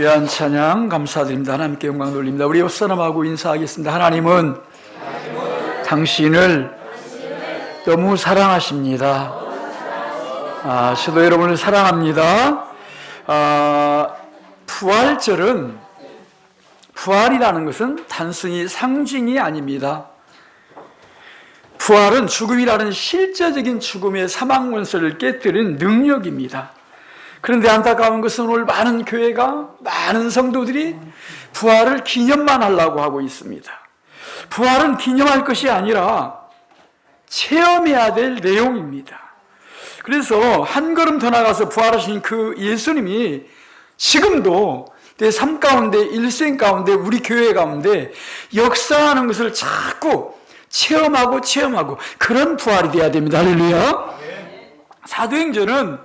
귀한 찬양 감사드립니다. 하나님께 영광 돌립니다. 우리 옆사람하고 인사하겠습니다. 하나님은 당신을 너무 사랑하십니다. 저도 여러분을 사랑합니다. 부활이라는 것은 단순히 상징이 아닙니다. 부활은 죽음이라는 실제적인 죽음의 사망 권세를 깨뜨린 능력입니다. 그런데 안타까운 것은 오늘 많은 교회가, 많은 성도들이 부활을 기념만 하려고 하고 있습니다. 부활은 기념할 것이 아니라 체험해야 될 내용입니다. 그래서 한 걸음 더 나가서 부활하신 그 예수님이 지금도 내 삶 가운데, 일생 가운데, 우리 교회 가운데 역사하는 것을 자꾸 체험하고 그런 부활이 돼야 됩니다. 할렐루야. 사도행전은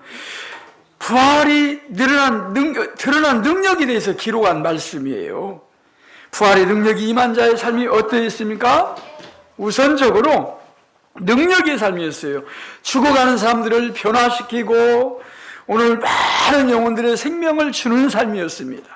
부활이 드러난 능력에 대해서 기록한 말씀이에요. 부활의 능력이 임한 자의 삶이 어떠했습니까? 우선적으로 능력의 삶이었어요. 죽어가는 사람들을 변화시키고 오늘 많은 영혼들의 생명을 주는 삶이었습니다.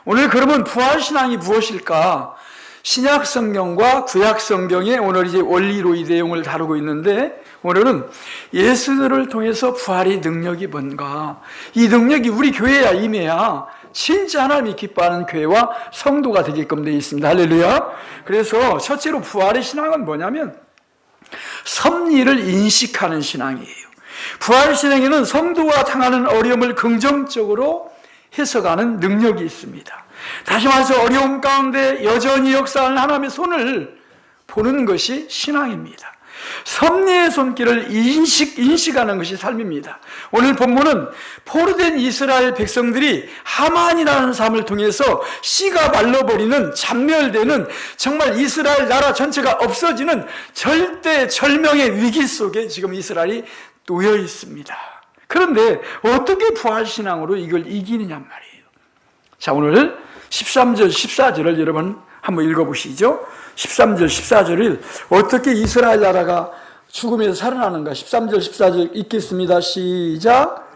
오늘 그러면 부활신앙이 무엇일까? 신약 성경과 구약 성경의 오늘 이제 원리로의 내용을 다루고 있는데, 오늘은 예수를 통해서 부활의 능력이 뭔가, 이 능력이 우리 교회에 임해야 진짜 하나님이 기뻐하는 교회와 성도가 되게끔 되어 있습니다. 할렐루야. 그래서 첫째로 부활의 신앙은 뭐냐면 섭리를 인식하는 신앙이에요. 부활 신앙에는 성도가 당하는 어려움을 긍정적으로 해석하는 능력이 있습니다. 다시 말해서 어려움 가운데 여전히 역사하는 하나님의 손을 보는 것이 신앙입니다. 섭리의 손길을 인식하는 것이 삶입니다. 오늘 본문은 포로된 이스라엘 백성들이 하만이라는 사람을 통해서 씨가 말라버리는, 잔멸되는, 정말 이스라엘 나라 전체가 없어지는 절대 절명의 위기 속에 지금 이스라엘이 놓여 있습니다. 그런데 어떻게 부활신앙으로 이걸 이기느냐 말이에요. 자, 오늘 13절, 14절을 여러분 한번 읽어보시죠. 13절, 14절을 어떻게 이스라엘 나라가 죽음에서 살아나는가. 13절, 14절 읽겠습니다. 시작.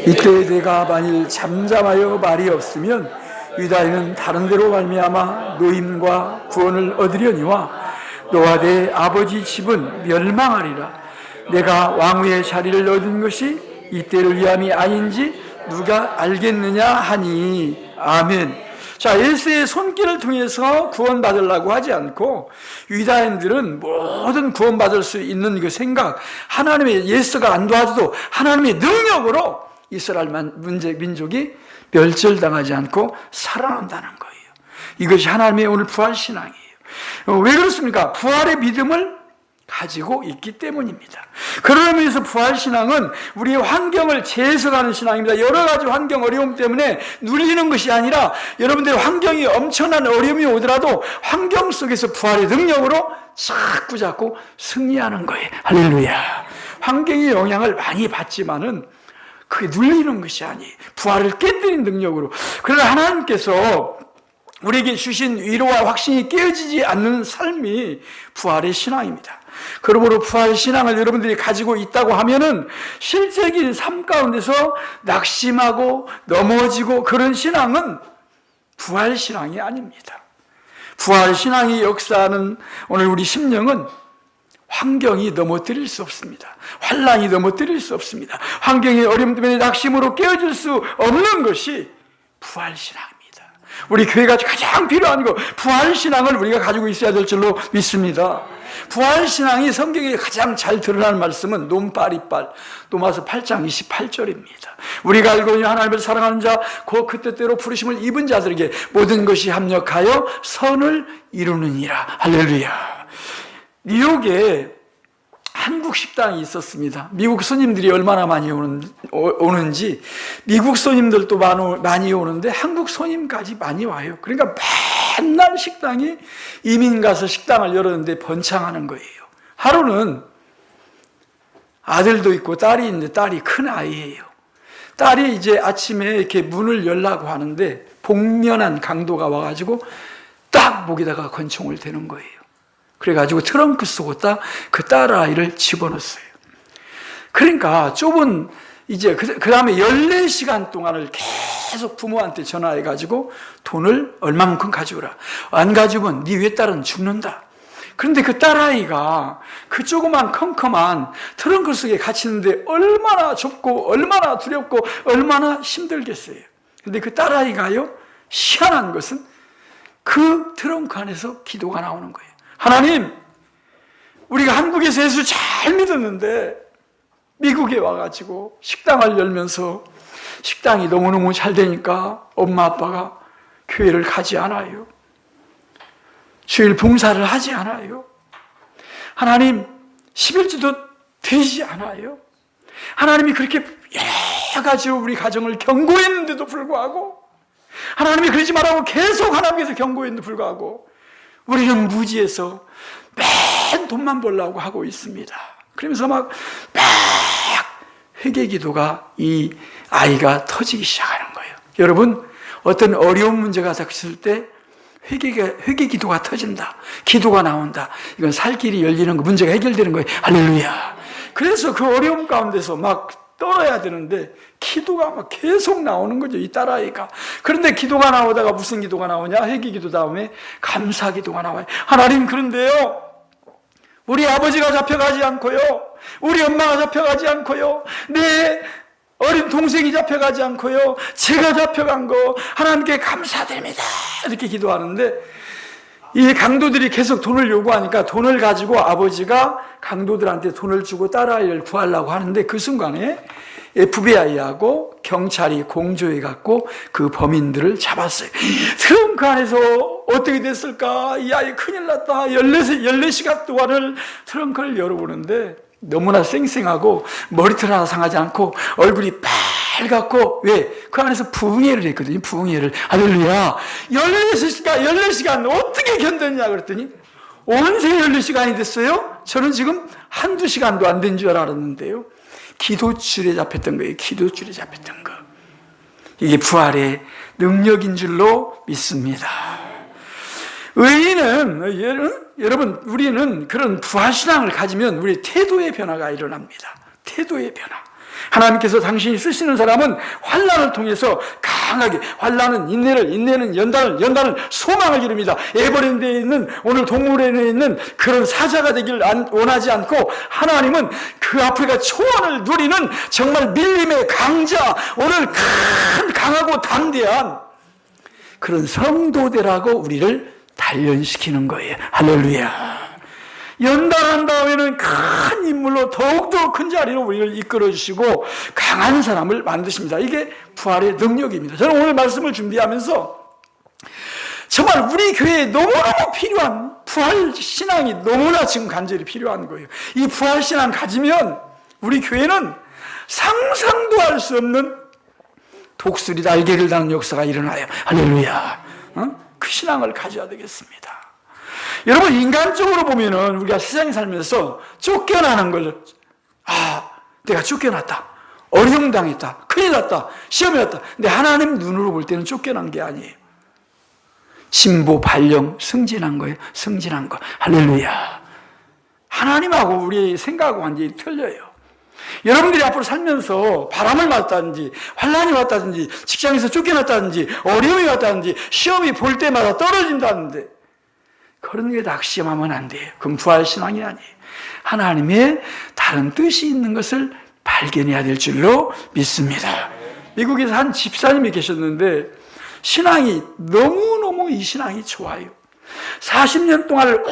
이때 내가 만일 잠잠하여 말이 없으면 유다인은 다른 데로 말미암아 노임과 구원을 얻으려니와 너와 내 아버지 집은 멸망하리라. 내가 왕후의 자리를 얻은 것이 이때를 위함이 아닌지 누가 알겠느냐 하니. 아멘. 자, 예수의 손길을 통해서 구원받으려고 하지 않고 유다인들은 모든 구원받을 수 있는 그 생각, 하나님의 예수가 안 도와줘도 하나님의 능력으로 이스라엘 민족이 멸절당하지 않고 살아난다는 거예요. 이것이 하나님의 오늘 부활신앙이에요. 왜 그렇습니까? 부활의 믿음을 가지고 있기 때문입니다. 그러기 위해서 부활신앙은 우리의 환경을 재해석하는 신앙입니다. 여러 가지 환경 어려움 때문에 눌리는 것이 아니라 여러분들의 환경이 엄청난 어려움이 오더라도 환경 속에서 부활의 능력으로 자꾸 승리하는 거예요. 할렐루야. 환경의 영향을 많이 받지만은 그게 눌리는 것이 아니에요. 부활을 깨뜨린 능력으로. 그러나 하나님께서 우리에게 주신 위로와 확신이 깨어지지 않는 삶이 부활의 신앙입니다. 그러므로 부활 신앙을 여러분들이 가지고 있다고 하면은 실제적인 삶 가운데서 낙심하고 넘어지고 그런 신앙은 부활 신앙이 아닙니다. 부활 신앙이 역사하는 오늘 우리 심령은 환경이 넘어뜨릴 수 없습니다. 환난이 넘어뜨릴 수 없습니다. 환경의 어려움 때문에 낙심으로 깨어질 수 없는 것이 부활 신앙입니다. 우리 교회가 가장 필요한 거 부활신앙을 우리가 가지고 있어야 될 줄로 믿습니다. 부활신앙이 성경에 가장 잘 드러나는 말씀은 논파리빨 로마서 8장 28절입니다. 우리가 알고 있는 하나님을 사랑하는 자 곧 그 뜻대로 부르심을 입은 자들에게 모든 것이 합력하여 선을 이루느니라. 할렐루야. 뉴욕에 한국 식당이 있었습니다. 미국 손님들이 얼마나 많이 오는지 미국 손님들도 많이 오는데 한국 손님까지 많이 와요. 그러니까 맨날 식당이 이민 가서 식당을 열었는데 번창하는 거예요. 하루는 아들도 있고 딸이 있는데 딸이 큰 아이예요. 딸이 이제 아침에 이렇게 문을 열라고 하는데 복면한 강도가 와가지고 딱 목에다가 권총을 대는 거예요. 그래가지고 트렁크 속에다 그 딸아이를 집어넣었어요. 그러니까 좁은 이제 그 다음에 14시간 동안을 계속 부모한테 전화해가지고 돈을 얼마만큼 가져오라. 안 가져오면 네 외딸은 죽는다. 그런데 그 딸아이가 그 조그만 컴컴한 트렁크 속에 갇히는데 얼마나 좁고 얼마나 두렵고 얼마나 힘들겠어요. 그런데 그 딸아이가요, 희한한 것은 그 트렁크 안에서 기도가 나오는 거예요. 하나님, 우리가 한국에서 예수 잘 믿었는데 미국에 와가지고 식당을 열면서 식당이 너무너무 잘 되니까 엄마 아빠가 교회를 가지 않아요. 주일 봉사를 하지 않아요. 하나님, 11주도 되지 않아요. 하나님이 그렇게 여러 가지로 우리 가정을 경고했는데도 불구하고, 하나님이 그러지 말라고 계속 하나님께서 경고했는데도 불구하고 우리는 무지해서 맨 돈만 벌려고 하고 있습니다. 그러면서 막 회개 기도가 이 아이가 터지기 시작하는 거예요. 여러분, 어떤 어려운 문제가 닥칠 때 회개 기도가 터진다. 기도가 나온다. 이건 살 길이 열리는 거, 문제가 해결되는 거예요. 할렐루야. 그래서 그 어려움 가운데서 막 떨어야 되는데 기도가 막 계속 나오는 거죠, 이 딸아이가. 그런데 기도가 나오다가 무슨 기도가 나오냐? 회개 기도 다음에 감사 기도가 나와요. 하나님, 그런데요, 우리 아버지가 잡혀가지 않고요, 우리 엄마가 잡혀가지 않고요, 내 어린 동생이 잡혀가지 않고요, 제가 잡혀간 거 하나님께 감사드립니다. 이렇게 기도하는데 이 강도들이 계속 돈을 요구하니까 돈을 가지고 아버지가 강도들한테 돈을 주고 딸아이를 구하려고 하는데 그 순간에 FBI하고 경찰이 공조해 갖고 그 범인들을 잡았어요. 그럼 그 안에서 어떻게 됐을까? 이 아이 큰일 났다. 14시간 동안을 트렁크를 열어보는데 너무나 쌩쌩하고 머리털 하나 상하지 않고 얼굴이 빨갛고, 왜? 그 안에서 부흥회를 했거든요. 부흥회를. 할렐루야. 14시간 어떻게 견뎠냐 그랬더니 온세 14시간이 됐어요. 저는 지금 한두 시간도 안 된 줄 알았는데요. 기도줄에 잡혔던 거예요. 기도줄에 잡혔던 거. 이게 부활의 능력인 줄로 믿습니다. 여러분, 우리는 그런 부활신앙을 가지면 우리 태도의 변화가 일어납니다. 태도의 변화. 하나님께서 당신이 쓰시는 사람은 환난을 통해서 강하게, 환난은 인내를, 인내는 연단을, 연단은 소망을 이룹니다. 에버랜드에 있는, 오늘 동물원에 있는 그런 사자가 되길 원하지 않고, 하나님은 그 아프리카 초원을 누리는 정말 밀림의 강자, 오늘 강하고 담대한 그런 성도되라고 우리를 단련시키는 거예요. 할렐루야. 연단한 다음에는 큰 인물로 더욱더 큰 자리로 우리를 이끌어주시고 강한 사람을 만드십니다. 이게 부활의 능력입니다. 저는 오늘 말씀을 준비하면서 정말 우리 교회에 너무너무 필요한 부활신앙이 너무나 지금 간절히 필요한 거예요. 이 부활신앙 가지면 우리 교회는 상상도 할 수 없는 독수리 날개를 다는 역사가 일어나요. 할렐루야. 그 신앙을 가져야 되겠습니다. 여러분, 인간적으로 보면은 우리가 세상에 살면서 쫓겨나는 걸, 내가 쫓겨났다, 어려움당했다, 큰일 났다, 시험이 왔다. 근데 하나님 눈으로 볼 때는 쫓겨난 게 아니에요. 진보, 발령, 승진한 거예요. 승진한 거. 할렐루야. 하나님하고 우리 생각하고 완전히 틀려요. 여러분들이 앞으로 살면서 바람을 맞다든지 환난이 왔다든지 직장에서 쫓겨났다든지 어려움이 왔다든지 시험이 볼 때마다 떨어진다는데 그런 게 낙심하면 안 돼요. 그건 부활신앙이 아니에요. 하나님의 다른 뜻이 있는 것을 발견해야 될 줄로 믿습니다. 미국에서 한 집사님이 계셨는데 신앙이 너무너무 이 신앙이 좋아요. 40년 동안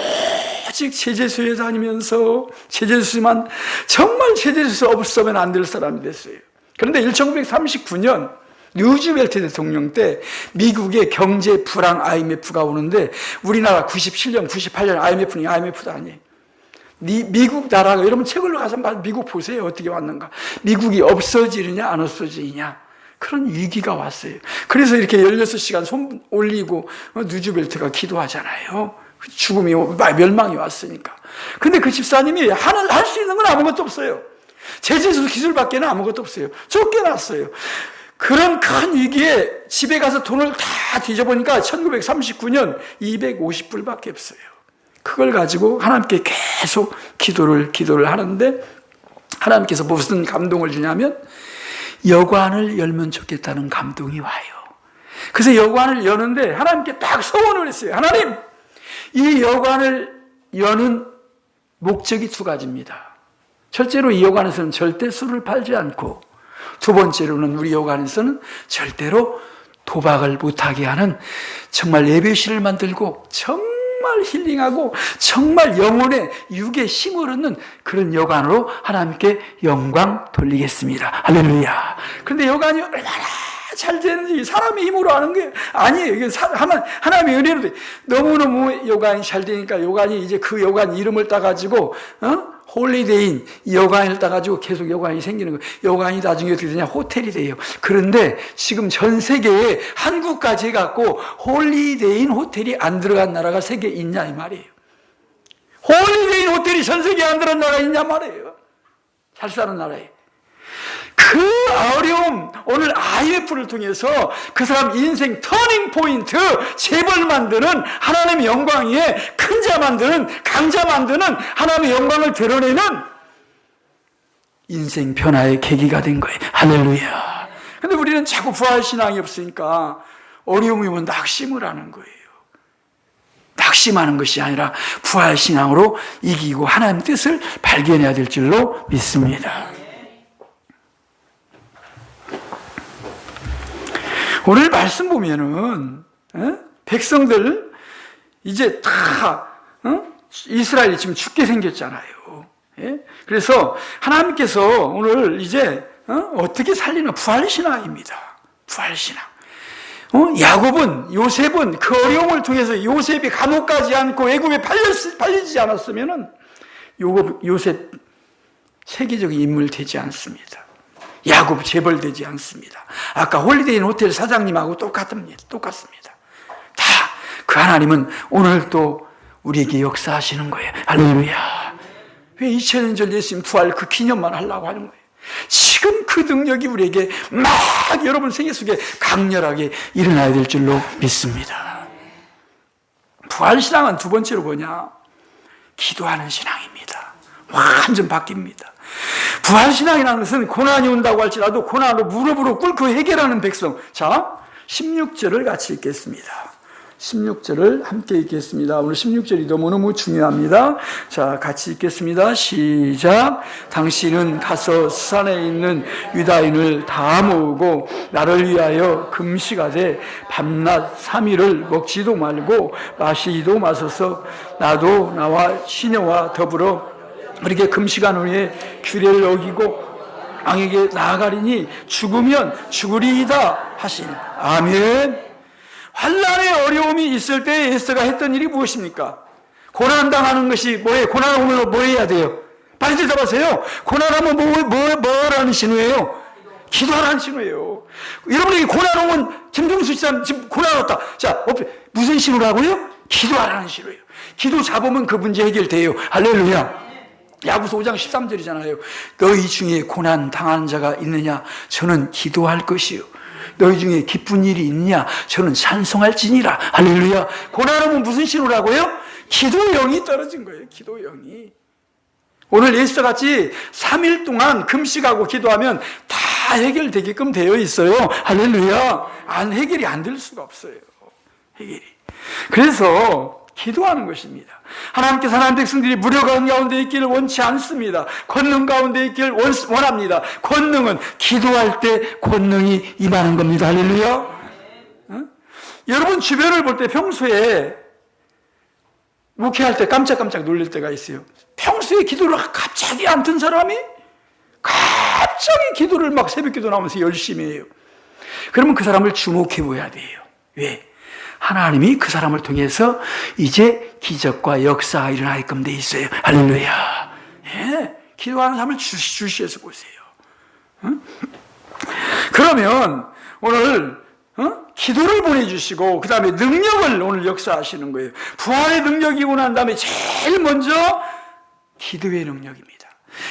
오직 제재소에 다니면서 제재소만, 정말 제재소 없으면 안 될 사람이 됐어요. 그런데 1939년 루즈벨트 대통령 때 미국의 경제 불황 IMF가 오는데 우리나라 97년, 98년 IMF도 아니에요. 미국 나라가, 여러분 책을 가서 미국 보세요. 어떻게 왔는가. 미국이 없어지느냐 안 없어지느냐. 그런 위기가 왔어요. 그래서 이렇게 16시간 손 올리고 루즈벨트가 기도하잖아요. 죽음이, 멸망이 왔으니까. 근데 그 집사님이 할 수 있는 건 아무것도 없어요. 제재소 기술밖에는 아무것도 없어요. 쫓겨났어요. 그런 큰 위기에 집에 가서 돈을 다 뒤져보니까 1939년 250불밖에 없어요. 그걸 가지고 하나님께 계속 기도를 하는데 하나님께서 무슨 감동을 주냐면 여관을 열면 좋겠다는 감동이 와요. 그래서 여관을 여는데 하나님께 딱 소원을 했어요. 하나님, 이 여관을 여는 목적이 두 가지입니다. 첫째로 이 여관에서는 절대 술을 팔지 않고, 두 번째로는 우리 여관에서는 절대로 도박을 못하게 하는 정말 예배실을 만들고 정말 힐링하고 정말 영혼의 육의 힘을 얻는 그런 여관으로 하나님께 영광 돌리겠습니다. 할렐루야. 그런데 여관이 얼마나 잘 되는지 사람의 힘으로 하는 게 아니에요. 이게 하나님의 은혜로 돼. 너무너무 여관이 잘 되니까 여관이 이제 그 여관 이름을 따가지고 홀리데이인 여관을 따가지고 계속 여관이 생기는 거예요. 여관이 나중에 어떻게 되냐? 호텔이 돼요. 그런데 지금 전 세계에 한국까지 해갖고 홀리데이인 호텔이 안 들어간 나라가 세계에 있냐 이 말이에요. 홀리데이인 호텔이 전 세계에 안 들어간 나라가 있냐 말이에요. 잘 사는 나라에. 그 어려움, 오늘 IMF를 통해서 그 사람 인생 터닝 포인트, 재벌 만드는 하나님의 영광 위에 큰 자 만드는, 강자 만드는 하나님의 영광을 드러내는 인생 변화의 계기가 된 거예요. 할렐루야. 근데 우리는 자꾸 부활신앙이 없으니까 어려움이 오면 낙심을 하는 거예요. 낙심하는 것이 아니라 부활신앙으로 이기고 하나님의 뜻을 발견해야 될 줄로 믿습니다. 오늘 말씀 보면은 백성들 이제 다 이스라엘이 지금 죽게 생겼잖아요. 그래서 하나님께서 오늘 이제 어떻게 살리는 부활신앙입니다. 부활신앙. 야곱은, 요셉은 그 어려움을 통해서 요셉이 감옥 가지 않고 애굽에 팔리지 않았으면은 요셉 세계적인 인물 되지 않습니다. 야곱 재벌되지 않습니다. 아까 홀리데이 호텔 사장님하고 똑같습니다. 다 그 하나님은 오늘 또 우리에게 역사하시는 거예요. 할렐루야. 왜 2000년 전 예수님 부활 그 기념만 하려고 하는 거예요? 지금 그 능력이 우리에게 막 여러분 생애 속에 강렬하게 일어나야 될 줄로 믿습니다. 부활신앙은 두 번째로 뭐냐? 기도하는 신앙입니다. 완전 바뀝니다. 부활신앙이라는 것은 고난이 온다고 할지라도 고난으로 무릎으로 꿇고 해결하는 백성. 자, 16절을 같이 읽겠습니다. 16절을 함께 읽겠습니다. 오늘 16절이 너무너무 중요합니다. 자, 같이 읽겠습니다. 시작. 당신은 가서 수산에 있는 유다인을 다 모으고 나를 위하여 금식하되 밤낮 3일을 먹지도 말고 마시지도 마소서. 나도 나와 시녀와 더불어 그렇게 금식한 후에 규례를 어기고 왕에게 나아가리니 죽으면 죽으리이다 하시니. 아멘. 환난의 어려움이 있을 때 에스더가 했던 일이 무엇입니까? 고난당하는 것이 뭐예요? 고난 오면 뭐 해야 돼요? 빨리 대답하세요. 고난하면 뭐라는 신호예요? 기도하라는 신호예요. 여러분에게 고난 오면 김종수 씨는 지금 고난 왔다. 자, 무슨 신호라고요? 기도하라는 신호예요. 기도 잡으면 그 문제 해결돼요. 할렐루야. 야고보서 5장 13절이잖아요. 너희 중에 고난 당하는 자가 있느냐? 저는 기도할 것이요. 너희 중에 기쁜 일이 있느냐? 저는 찬송할지니라. 할렐루야. 고난하면 무슨 신호라고요? 기도영이 떨어진 거예요. 기도영이. 오늘 에스더같이 3일 동안 금식하고 기도하면 다 해결되게끔 되어 있어요. 할렐루야. 해결이 안 될 수가 없어요. 해결이. 그래서 기도하는 것입니다. 하나님께서 하나님 백성들이 무료가운 가운데 있기를 원치 않습니다. 권능 가운데 있기를 원합니다. 권능은 기도할 때 권능이 임하는 겁니다. 할렐루야. 여러분 주변을 볼 때 평소에 목회할 때 깜짝깜짝 놀랄 때가 있어요. 평소에 기도를 갑자기 안 든 사람이 갑자기 기도를 막 새벽 기도 나오면서 열심히 해요. 그러면 그 사람을 주목해 보아야 돼요. 왜? 하나님이 그 사람을 통해서 이제 기적과 역사가 일어나게끔 돼 있어요. 할렐루야. 예, 기도하는 사람을 주시해서 보세요. 그러면 오늘 기도를 보내주시고 그 다음에 능력을 오늘 역사하시는 거예요. 부활의 능력이 오고 난 다음에 제일 먼저 기도의 능력입니다.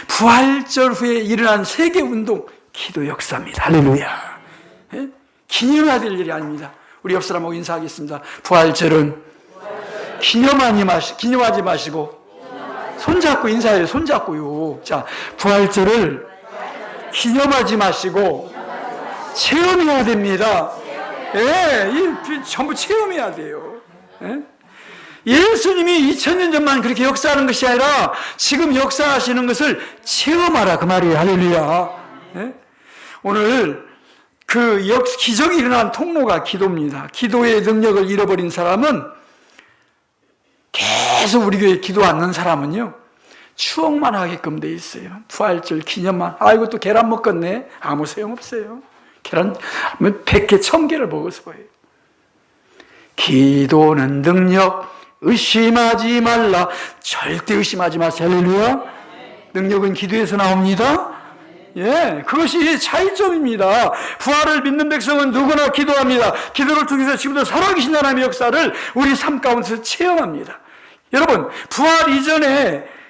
부활절 후에 일어난 세계운동 기도 역사입니다. 할렐루야. 예? 기념해야 될 일이 아닙니다. 우리 옆 사람하고 인사하겠습니다. 부활절은 기념하지 마시고 손잡고 인사해요. 손잡고요. 자, 부활절을 기념하지 마시고 체험해야 됩니다. 예, 전부 체험해야 돼요. 예? 예수님이 2000년 전만 그렇게 역사하는 것이 아니라 지금 역사하시는 것을 체험하라 그 말이에요. 할렐루야. 예? 오늘 그 기적이 일어난 통로가 기도입니다. 기도의 능력을 잃어버린 사람은, 계속 우리 교회에 기도 않는 사람은요, 추억만 하게끔 돼 있어요. 부활절 기념만. 아이고 또 계란 먹겠네. 아무 소용없어요. 계란 100개 1000개를 먹어서 봐요. 기도는 능력, 의심하지 말라. 절대 의심하지 마세요. 할렐루야. 능력은 기도에서 나옵니다. 예, 그것이 차이점입니다. 부활을 믿는 백성은 누구나 기도합니다. 기도를 통해서 지금도 살아계신 하나님의 역사를 우리 삶 가운데서 체험합니다. 여러분, 부활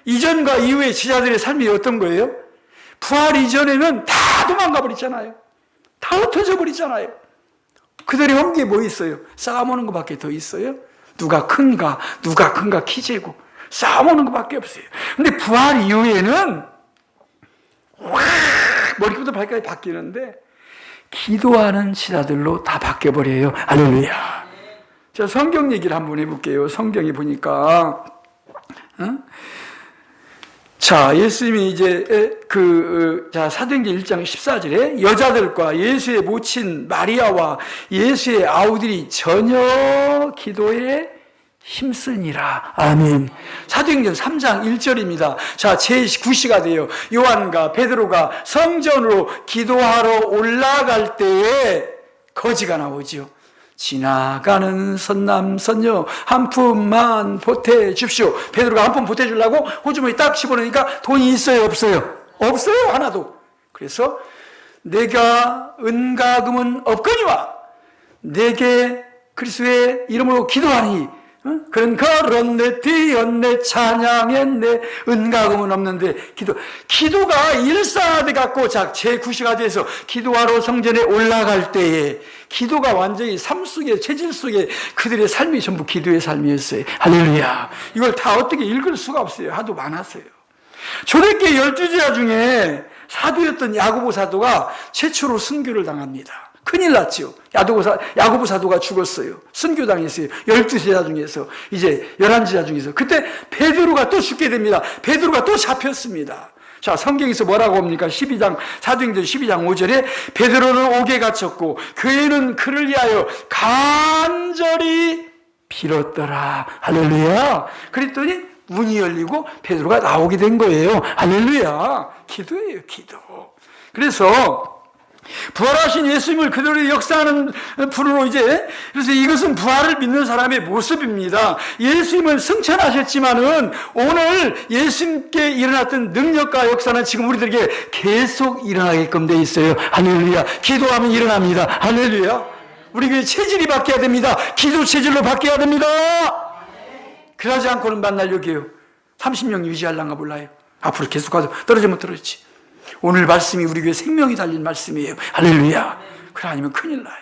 이전과 이후의 지자들의 삶이 어떤 거예요? 부활 이전에는 다 도망가 버리잖아요. 다 흩어져 버리잖아요. 그들의 hom기에 뭐 있어요? 싸움하는 것밖에 더 있어요? 누가 큰가 키 재고 싸움하는 것밖에 없어요. 근데 부활 이후에는 머리부터 발까지 바뀌는데 기도하는 지자들로 다 바뀌어버려요. 할렐루야. 자, 성경 얘기를 한번 해볼게요. 성경에 보니까 자, 예수님이 이제 사도행전 1장 14절에 여자들과 예수의 모친 마리아와 예수의 아우들이 전혀 기도에 힘쓰니라. 아멘. 사도행전 3장 1절입니다. 자, 제9시가 돼요. 요한과 베드로가 성전으로 기도하러 올라갈 때에 거지가 나오죠. 지나가는 선남 선녀 한 푼만 보태줍시오. 베드로가 한 푼 보태주려고 호주머니 딱 집어넣으니까 돈이 있어요? 없어요? 없어요, 하나도. 그래서 내가 은과 금은 없거니와 내게 그리스도의 이름으로 기도하니 그런 걸었네 뛰었네 찬양했네 은과 금은 없는데 기도가 일사돼 갖고 제9시가 돼서 기도하러 성전에 올라갈 때에 기도가 완전히 삶 속에 체질 속에 그들의 삶이 전부 기도의 삶이었어요. 할렐루야. 이걸 다 어떻게 읽을 수가 없어요. 하도 많았어요. 초대교회 12제자 중에 사도였던 야고보 사도가 최초로 순교를 당합니다. 큰일 났죠. 야고보 사도가 죽었어요. 순교당했어요. 12제자 중에서, 이제 11제자 중에서. 그때 베드로가 또 죽게 됩니다. 베드로가 또 잡혔습니다. 자, 성경에서 뭐라고 합니까? 사도행전 12장 5절에 베드로는 옥에 갇혔고 교회는 그를 위하여 간절히 빌었더라. 할렐루야. 그랬더니 문이 열리고 베드로가 나오게 된 거예요. 할렐루야. 기도예요, 기도. 그래서 부활하신 예수님을 그대로 역사하는 분으로 그래서 이것은 부활을 믿는 사람의 모습입니다. 예수님은 승천하셨지만은 오늘 예수님께 일어났던 능력과 역사는 지금 우리들에게 계속 일어나게끔 돼 있어요. 할렐루야. 기도하면 일어납니다. 할렐루야. 우리 교회 체질이 바뀌어야 됩니다. 기도 체질로 바뀌어야 됩니다. 그러지 않고는 만날 여기에요. 30명 유지하려는가 몰라요. 앞으로 계속 가서 떨어지면 떨어지지. 오늘 말씀이 우리 교회 생명이 달린 말씀이에요. 할렐루야. 그래 아니면 큰일 나요.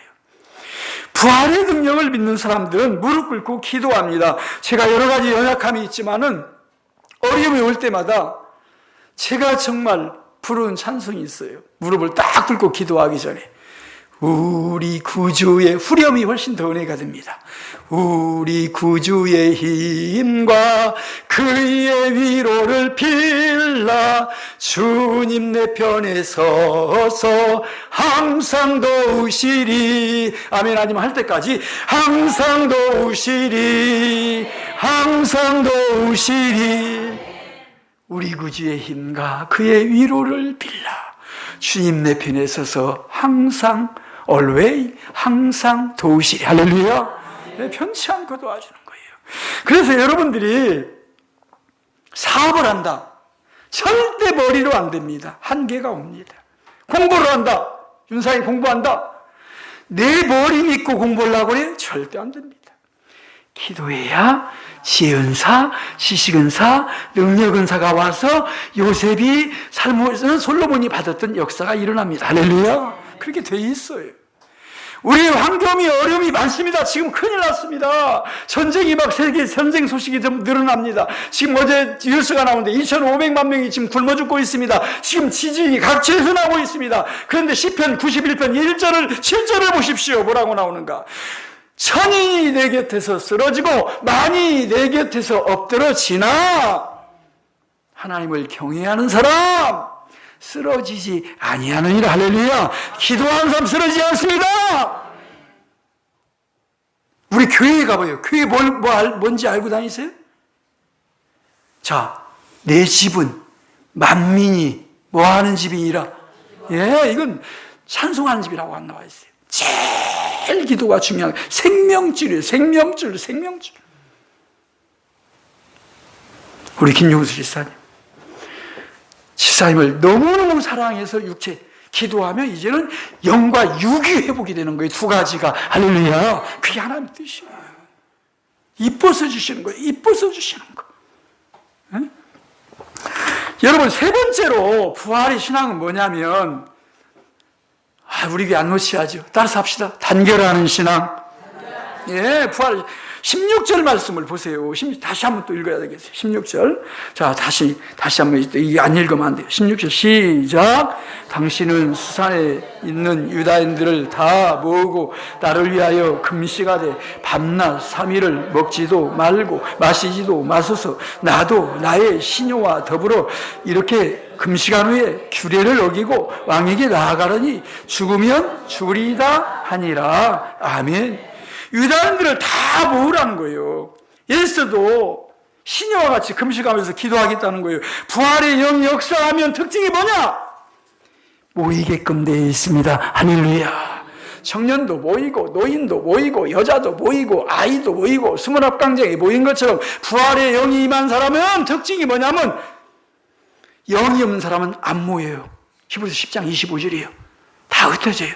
부활의 능력을 믿는 사람들은 무릎 꿇고 기도합니다. 제가 여러 가지 연약함이 있지만은 어려움이 올 때마다 제가 정말 부르는 찬송이 있어요. 무릎을 딱 꿇고 기도하기 전에 우리 구주의 후렴이 훨씬 더 은혜가 됩니다. 우리 구주의 힘과 그의 위로를 빌라 주님 내 편에 서서 항상 도우시리. 아멘. 아니면 할 때까지 항상 도우시리 항상 도우시리. 우리 구주의 힘과 그의 위로를 빌라 주님 내 편에 서서 항상 always 항상 도우시리. 할렐루야. 편치 않고 도와주는 거예요. 그래서 여러분들이 사업을 한다. 절대 머리로 안 됩니다. 한계가 옵니다. 공부를 한다. 윤상이 공부한다. 내 머리 믿고 공부하려고 그래? 절대 안 됩니다. 기도해야 지은사, 지식은사, 능력은사가 와서 요셉이 살모에서는 솔로몬이 받았던 역사가 일어납니다. 할렐루야. 그렇게 돼 있어요. 우리 환경이 어려움이 많습니다. 지금 큰일 났습니다. 전쟁이 막 세계 전쟁 소식이 좀 늘어납니다. 지금 어제 뉴스가 나오는데 2,500만 명이 지금 굶어 죽고 있습니다. 지금 지진이 각지에서 나고 있습니다. 그런데 시편 91편 1절을 7절을 보십시오. 뭐라고 나오는가? 천이 내 곁에서 쓰러지고 만이 내 곁에서 엎드러지나 하나님을 경외하는 사람 쓰러지지 아니하느니라. 할렐루야. 기도하는 사람 쓰러지지 않습니다. 우리 교회에 가봐요. 교회 뭔지 알고 다니세요? 자, 내 집은 만민이 뭐 하는 집이니라. 예, 이건 찬송하는 집이라고 안 나와 있어요. 제일 기도가 중요한 생명줄이에요. 생명줄. 우리 김용수 집사님을 너무너무 사랑해서 육체 기도하면 이제는 영과 육이 회복이 되는 거예요. 두 가지가. 할렐루야. 그게 하나님의 뜻이에요. 이뻐서 주시는 거예요. 이뻐서 주시는 거. 응? 여러분, 세 번째로 부활의 신앙은 뭐냐면, 우리 귀 안 놓치야죠. 따라서 합시다. 단결하는 신앙. 예, 부활. 16절 말씀을 보세요. 다시 한번 또 읽어야 되겠어요. 16절. 자, 다시 한번, 이게 안 읽으면 안 돼요. 16절 시작. 당신은 수산에 있는 유다인들을 다 모으고 나를 위하여 금식하되 밤낮 3일을 먹지도 말고 마시지도 마소서. 나도 나의 시녀와 더불어 이렇게 금식한 후에 규례를 어기고 왕에게 나아가려니 죽으면 죽으리이다 하니라. 아멘. 유다인들을 다 모으라는 거예요. 예수도 시녀와 같이 금식하면서 기도하겠다는 거예요. 부활의 영 역사하면 특징이 뭐냐? 모이게끔 되어 있습니다. 할렐루야. 청년도 모이고 노인도 모이고 여자도 모이고 아이도 모이고 수문합강정에 모인 것처럼 부활의 영이 임한 사람은 특징이 뭐냐면 영이 없는 사람은 안 모여요. 히브리서 10장 25절이에요. 다 흩어져요.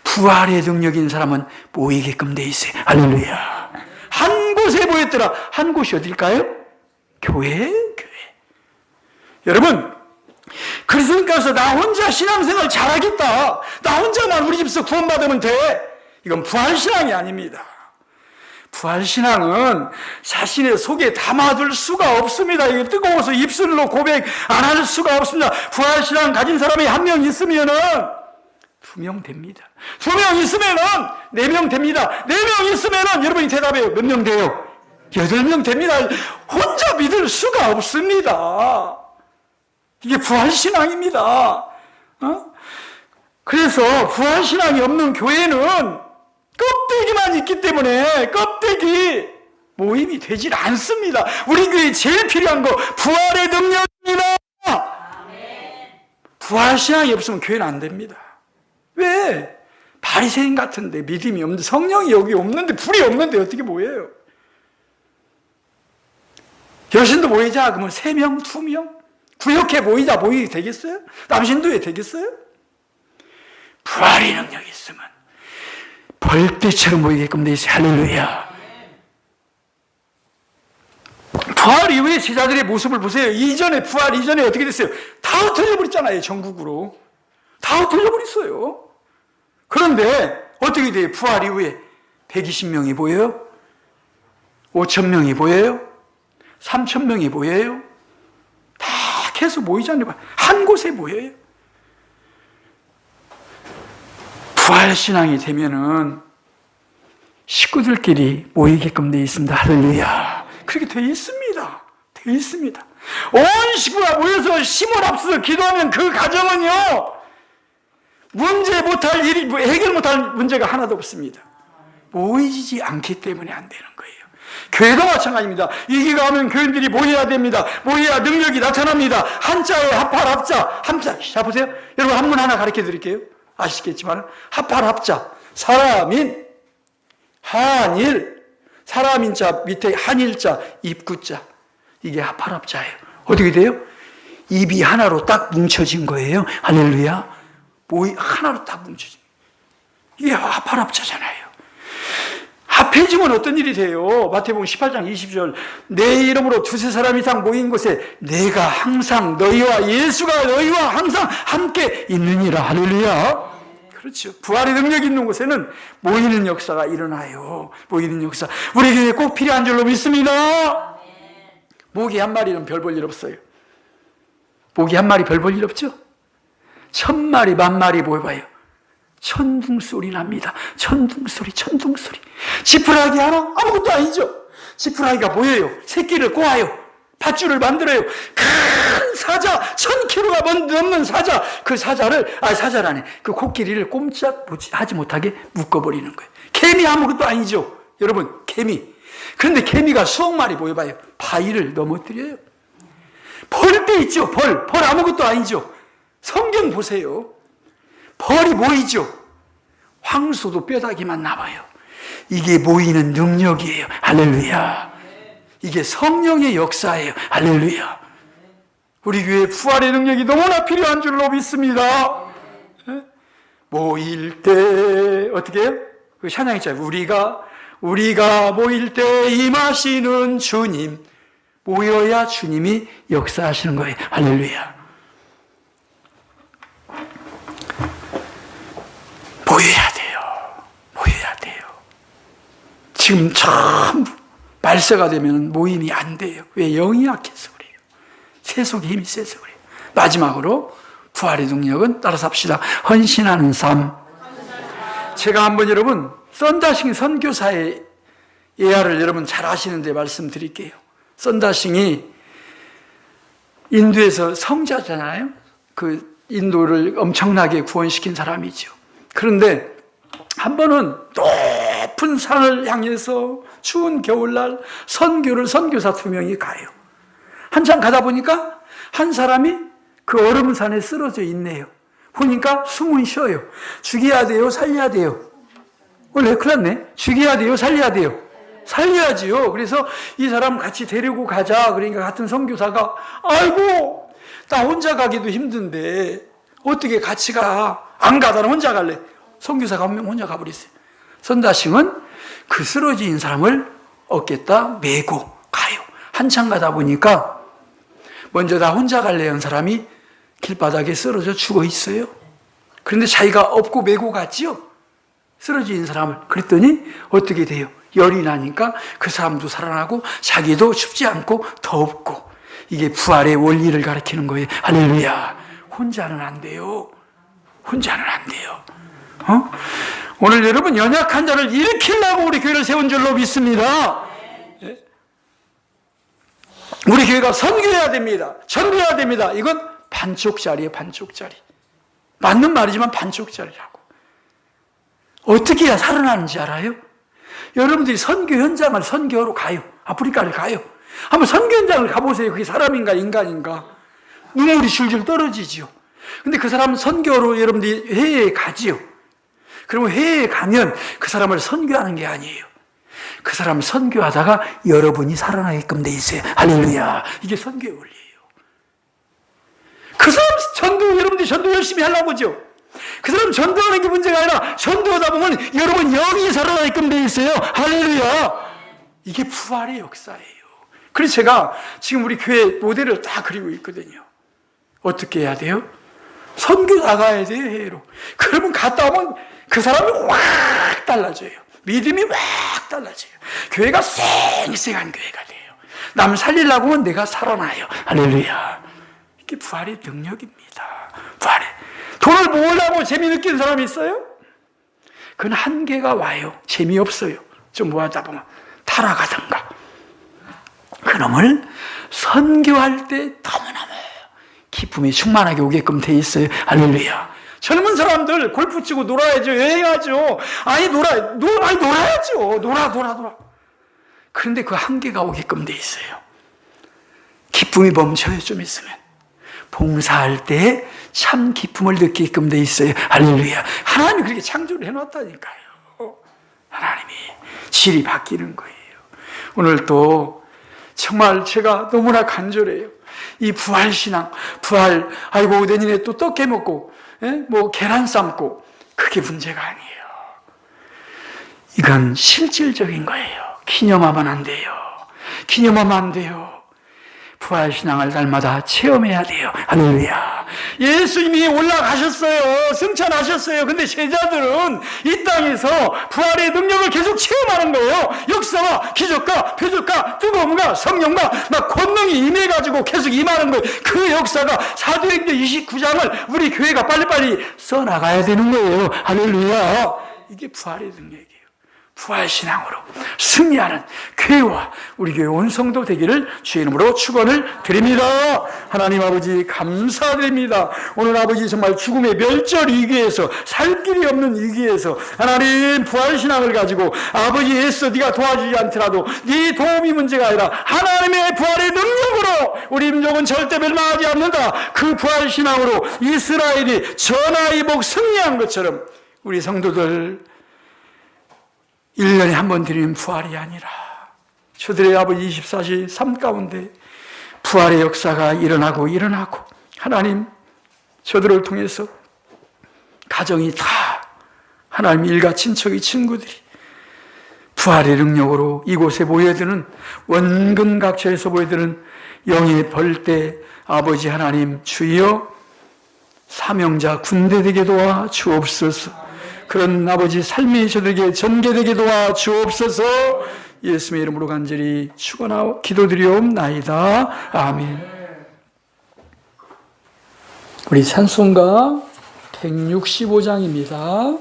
부활의 능력인 사람은 모이게끔 돼 있어요. 할렐루야. 한 곳에 모였더라. 한 곳이 어딜까요? 교회. 여러분, 그리스도인께서 나 혼자 신앙생활 잘하겠다. 나 혼자만 우리 집에서 구원받으면 돼. 이건 부활신앙이 아닙니다. 부활신앙은 자신의 속에 담아둘 수가 없습니다. 이게 뜨거워서 입술로 고백 안 할 수가 없습니다. 부활신앙 가진 사람이 한 명 있으면은 2명 됩니다. 2명 있으면은 4명 됩니다. 4명 있으면은 여러분이 대답해요. 몇 명 돼요? 8명 됩니다. 혼자 믿을 수가 없습니다. 이게 부활신앙입니다. 그래서 부활신앙이 없는 교회는 껍데기만 있기 때문에 껍데기 모임이 되질 않습니다. 우리 교회에 제일 필요한 거 부활의 능력입니다. 부활신앙이 없으면 교회는 안 됩니다. 왜? 바리새인 같은데 믿음이 없는데 성령이 여기 없는데 불이 없는데 어떻게 모여요? 여신도 모이자 그러면 3명, 2명? 구역해 모이자 모이게 되겠어요? 남신도에 되겠어요? 부활의 능력이 있으면 벌떼처럼 모이게끔 돼 있어요. 할렐루야. 부활 이후에 제자들의 모습을 보세요. 부활 이전에 어떻게 됐어요? 다 흩어져 버렸잖아요. 전국으로. 다 흩어져 버렸어요. 그런데 어떻게 돼요? 부활 이후에 120명이 보여요? 5,000명이 보여요? 3,000명이 보여요? 다 계속 모이잖아요. 한 곳에 모여요. 부활신앙이 되면은 식구들끼리 모이게끔 되어 있습니다. 할렐루야. 그렇게 되어 있습니다. 되어 있습니다. 온 식구가 모여서 힘을 합쳐서 기도하면 그 가정은요, 문제 못할 일이, 해결 못할 문제가 하나도 없습니다. 모이지 않기 때문에 안 되는 거예요. 교회도 마찬가지입니다. 위기가 오면 교인들이 모여야 됩니다. 모여야 능력이 나타납니다. 한자에 합할 합자. 자, 보세요. 여러분 한문 하나 가르쳐 드릴게요. 아시겠지만, 합할 합자. 사람인, 한일, 사람인자 밑에 한일자, 입구자. 이게 합할 합자예요. 어떻게 돼요? 입이 하나로 딱 뭉쳐진 거예요. 할렐루야. 하나로 딱 뭉쳐진. 이게 합할 합자잖아요. 합해지면 어떤 일이 돼요? 마태복음 18장 20절. 내 이름으로 2-3사람 이상 모인 곳에 내가 항상 예수가 너희와 항상 함께 있느니라. 할렐루야. 그렇죠. 부활의 능력이 있는 곳에는 모이는 역사가 일어나요. 모이는 역사. 우리 교회에 꼭 필요한 줄로 믿습니다. 모기 한 마리는 별 볼 일 없어요. 모기 한 마리 별 볼 일 없죠? 1000마리, 10,000마리 모여봐요. 천둥소리 납니다. 천둥소리. 지푸라기 하나? 아무것도 아니죠. 지푸라기가 보여요. 새끼를 꼬아요. 밧줄을 만들어요. 큰 사자, 1000kg가 넘는 사자, 그 사자라네. 그 코끼리를 꼼짝 하지 못하게 묶어버리는 거예요. 개미 아무것도 아니죠. 여러분, 개미. 그런데 개미가 수억 마리 모여봐요. 바위를 넘어뜨려요. 벌 있죠. 벌 아무것도 아니죠. 성경 보세요. 벌이 모이죠. 황소도 뼈다귀만 남아요. 이게 모이는 능력이에요. 할렐루야. 이게 성령의 역사예요. 할렐루야. 우리 교회 부활의 능력이 너무나 필요한 줄로 믿습니다. 모일 때 어떻게 해요? 그 찬양 있잖아요. 우리가 모일 때 임하시는 주님. 모여야 주님이 역사하시는 거예요. 할렐루야. 모여야 돼요. 지금 참 말세가 되면 모임이 안 돼요. 왜? 영이 약해서 그래요. 세속의 힘이 세서 그래요. 마지막으로 부활의 능력은 따라서 합시다. 헌신하는 삶. 제가 한번 여러분 썬다싱 선교사의 예화를 여러분 잘 아시는데 말씀드릴게요. 썬다싱이 인도에서 성자잖아요. 그 인도를 엄청나게 구원시킨 사람이죠. 그런데 한 번은 높은 산을 향해서 추운 겨울날 선교를 선교사 2명이 가요. 한참 가다 보니까 한 사람이 그 얼음산에 쓰러져 있네요. 보니까 숨은 쉬어요. 죽여야 돼요? 살려야 돼요? 원래 큰일 났네. 죽여야 돼요? 살려야 돼요? 살려야지요. 그래서 이 사람 같이 데리고 가자. 그러니까 같은 선교사가 아이고 나 혼자 가기도 힘든데 어떻게 같이 가? 안 가. 나는 혼자 갈래. 선교사가 한 명 혼자 가버렸어요. 선다싱은 그 쓰러진 사람을 어깨에다 메고 가요. 한참 가다 보니까 먼저 나 혼자 갈래 한 사람이 길바닥에 쓰러져 죽어 있어요. 그런데 자기가 업고 메고 갔지요. 쓰러진 사람을. 그랬더니 어떻게 돼요? 열이 나니까 그 사람도 살아나고 자기도 춥지 않고 덥고. 이게 부활의 원리를 가리키는 거예요. 할렐루야. 혼자는 안 돼요. 오늘 여러분 연약한 자를 일으키려고 우리 교회를 세운 줄로 믿습니다. 우리 교회가 선교해야 됩니다. 전도해야 됩니다. 이건 반쪽짜리예요. 반쪽짜리. 맞는 말이지만 반쪽짜리라고. 어떻게 해야 살아나는지 알아요? 여러분들이 선교 현장을 선교하러 가요. 아프리카를 가요. 한번 선교 현장을 가보세요. 그게 사람인가 인간인가. 눈물이 줄줄 떨어지지요. 근데 그 사람은 선교로 여러분들이 해외에 가지요. 그러면 해외에 가면 그 사람을 선교하는 게 아니에요. 그 사람을 선교하다가 여러분이 살아나게끔 돼 있어요. 할렐루야. 이게 선교의 원리예요. 그 사람 여러분들이 전도 열심히 하려고 하죠. 그 사람 전도하는 게 문제가 아니라 전도하다 보면 여러분 영이 살아나게끔 돼 있어요. 할렐루야. 이게 부활의 역사예요. 그래서 제가 지금 우리 교회 모델을 다 그리고 있거든요. 어떻게 해야 돼요? 선교 나가야 돼요, 해외로. 그러면 갔다 오면 그 사람이 확 달라져요. 믿음이 확 달라져요. 교회가 쌩쌩한 교회가 돼요. 남 살리려고 하면 내가 살아나요. 할렐루야. 이게 부활의 능력입니다. 부활의. 돈을 모으려고 재미 느끼는 사람이 있어요? 그건 한계가 와요. 재미없어요. 좀 모아다 보면 타락하던가. 그놈을 선교할 때 너무너무 기쁨이 충만하게 오게끔 돼 있어요. 할렐루야. 젊은 사람들 골프 치고 놀아야죠. 여행하죠. 아니 놀아야죠. 놀아. 그런데 그 한계가 오게끔 돼 있어요. 기쁨이 멈춰요. 좀 있으면. 봉사할 때 참 기쁨을 느끼게끔 돼 있어요. 할렐루야. 하나님이 그렇게 창조를 해놨다니까요. 하나님이 질이 바뀌는 거예요. 오늘 또 정말 제가 너무나 간절해요. 이 부활신앙, 아이고 내년에 또 떡 깨먹고 뭐 계란 삶고, 그게 문제가 아니에요. 이건 실질적인 거예요. 기념하면 안 돼요. 부활신앙을 날마다 체험해야 돼요. 할렐루야. 예수님이 올라가셨어요. 승천하셨어요. 근데 제자들은 이 땅에서 부활의 능력을 계속 체험하는 거예요. 역사와 기적과 표적과 뜨거움과 성령과 막 권능이 임해가지고 계속 임하는 거예요. 그 역사가 사도행전 29장을 우리 교회가 빨리빨리 써나가야 되는 거예요. 할렐루야. 이게 부활의 능력이에요. 부활신앙으로 승리하는 교회와 우리 교회 온 성도 되기를 주의 이름으로 축원을 드립니다. 하나님 아버지 감사드립니다. 오늘 아버지 정말 죽음의 멸절 위기에서 살 길이 없는 위기에서 하나님 부활신앙을 가지고 아버지 예수 네가 도와주지 않더라도 네 도움이 문제가 아니라 하나님의 부활의 능력으로 우리 민족은 절대 멸망하지 않는다. 그 부활신앙으로 이스라엘이 전하이복 승리한 것처럼 우리 성도들 1년에 한 번 드리는 부활이 아니라 저들의 아버지 24시 삶 가운데 부활의 역사가 일어나고 하나님 저들을 통해서 가정이 다 하나님 일가 친척의 친구들이 부활의 능력으로 이곳에 모여드는 원근 각처에서 모여드는 영의 벌떼 아버지 하나님 주여 사명자 군대 되게 도와 주옵소서. 그런 아버지 삶이 저들에게 전개되게 도와 주옵소서. 예수의 이름으로 간절히 축원하고 기도드리옵나이다. 아멘. 우리 찬송가 165장입니다.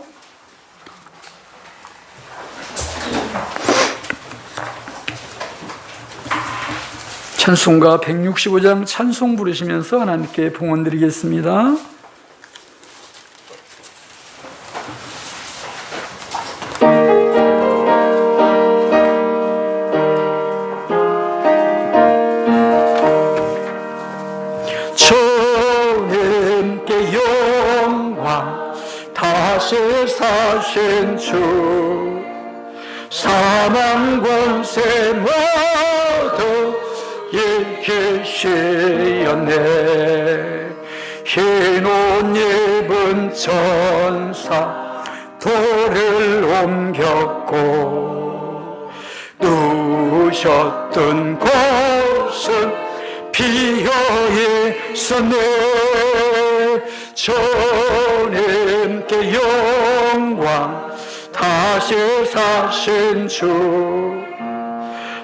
찬송가 165장 찬송 부르시면서 하나님께 봉헌 드리겠습니다. 주님께 영광 다시 사신 주 사망 권세 모두 이기시었네. 흰 옷 입은 천사 돌을 옮겼고 누우셨던 곳은 비어 있었네. 주님께 영광 다시 사신 주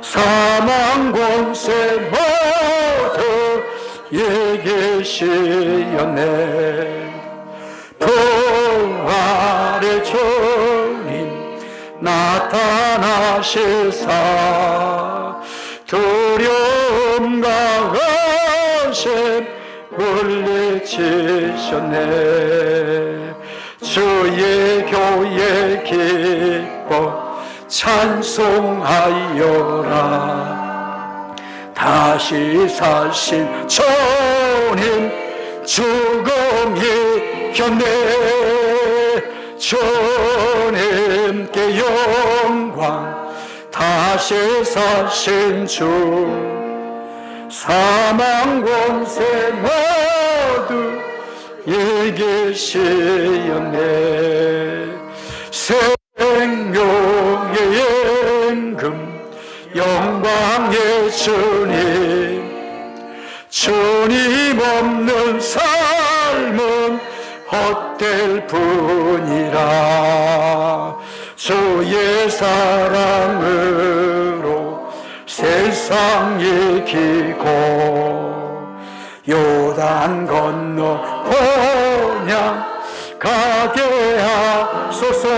사망 권세 모두 이기시었네. 부활의 주님 나타나시사 두려움과 의심 물리치셨네. 주의 교회 기뻐 찬송하여라. 다시 사신 주님 죽음 이겼네. 주님께 영광 다시 사신 주 사망 권세 모두 이기시었네. 생명의 임금 영광의 주님 주님 없는 삶은 헛될 뿐이라. 주의 사랑으로 세상 이기고 요단 건너 본향 가게 하소서.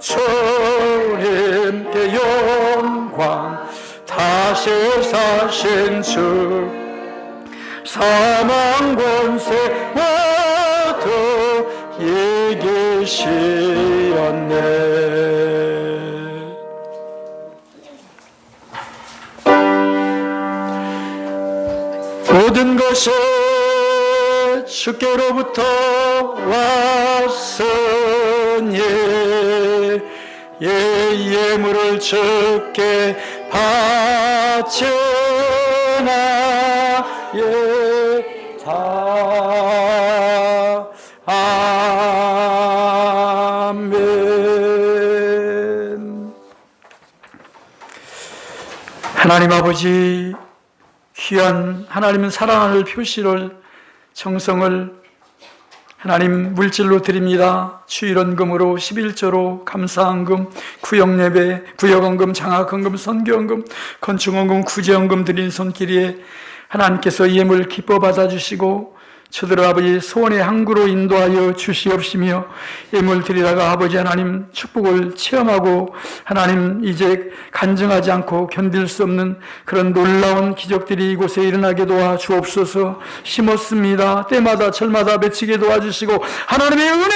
주님께 영광 다시 사신 주 사망 권세 모두 이기시었네. 모든 것이 주께로부터 왔으니 예물을 주께 바치나 아멘. 하나님 아버지 귀한 하나님은 사랑을 표시를 정성을 하나님 물질로 드립니다. 주일원금으로 11조로 감사헌금, 구역예배, 구역헌금, 장학헌금, 선교헌금, 건축헌금, 구제헌금 드린 손길에 하나님께서 예물 기뻐 받아주시고 저들 아버지 소원의 항구로 인도하여 주시옵시며 예물 드리다가 아버지 하나님 축복을 체험하고 하나님 이제 간증하지 않고 견딜 수 없는 그런 놀라운 기적들이 이곳에 일어나게 도와주옵소서. 심었습니다. 때마다 절마다 맺히게 도와주시고 하나님의 은혜